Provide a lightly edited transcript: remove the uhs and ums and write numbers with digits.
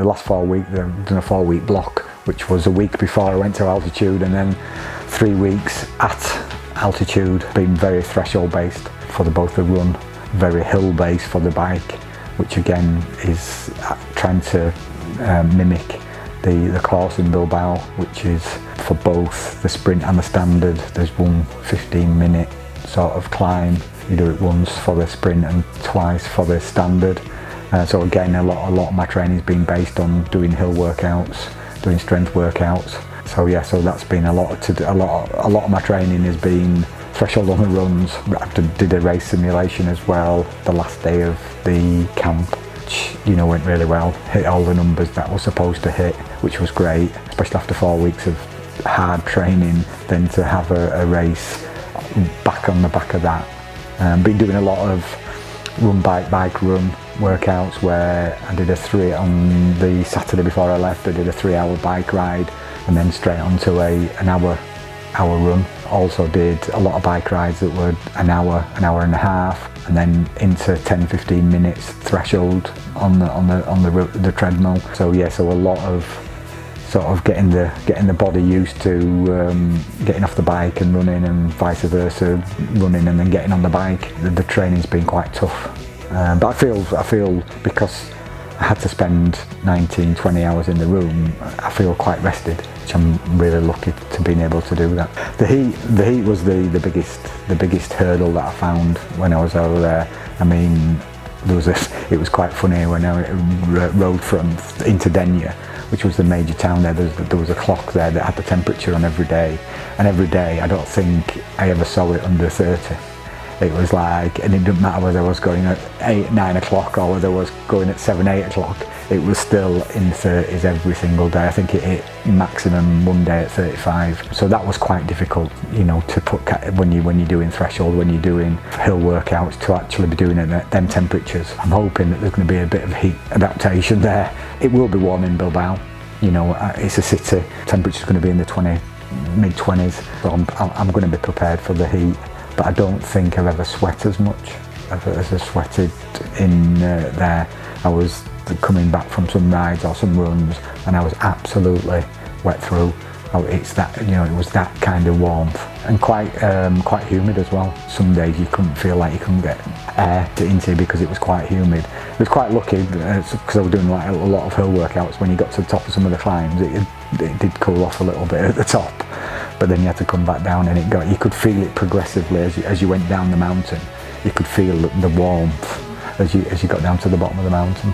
last 4 weeks, I've done a 4-week block, which was a week before I went to altitude, and then 3 weeks at altitude, being very threshold based for both the run, very hill based for the bike, which again is trying to mimic the course in Bilbao, which is for both the sprint and the standard. There's one 15-minute sort of climb. You do it once for the sprint and twice for the standard. So again, a lot of my training's been based on doing hill workouts, doing strength workouts. So yeah, so that's been a lot of my training has been threshold on the runs. I did a race simulation as well the last day of the camp, which, you know, went really well. Hit all the numbers that I was supposed to hit, which was great, especially after 4 weeks of hard training. Then to have a race back on the back of that. Been doing a lot of run bike run workouts, where I did on the Saturday before I left. I did a 3-hour bike ride and then straight onto an hour run. Also did a lot of bike rides that were an hour and a half, and then into 10-15 minutes threshold on the treadmill. So yeah, so a lot of sort of getting the body used to getting off the bike and running, and vice versa, running and then getting on the bike. The training's been quite tough, but I feel because I had to spend 19-20 hours in the room, I feel quite rested, which I'm really lucky to being able to do that. The heat was the biggest hurdle that I found when I was over there. I mean, it was quite funny when I rode into Denia, which was the major town there. There was a clock there that had the temperature on every day, and every day I don't think I ever saw it under 30. It was like, and it didn't matter whether I was going at 8-9 o'clock or whether I was going at 7-8 o'clock, it was still in 30s every single day. I think it hit maximum one day at 35. So that was quite difficult, you know, to put when you're doing threshold, when you're doing hill workouts, to actually be doing it at them temperatures. I'm hoping that there's going to be a bit of heat adaptation there. It will be warm in Bilbao, you know, it's a city. Temperature's going to be in the mid-20s, so I'm going to be prepared for the heat. But I don't think I've ever sweat as much as I sweated in there. I was coming back from some rides or some runs, and I was absolutely wet through. It's that, you know, it was that kind of warmth, and quite humid as well. Some days you couldn't feel like you couldn't get air into because it was quite humid. I was quite lucky because I was doing like a lot of hill workouts. When you got to the top of some of the climbs, it did cool off a little bit at the top, but then you had to come back down, and you could feel it progressively as you went down the mountain. You could feel the warmth as you got down to the bottom of the mountain.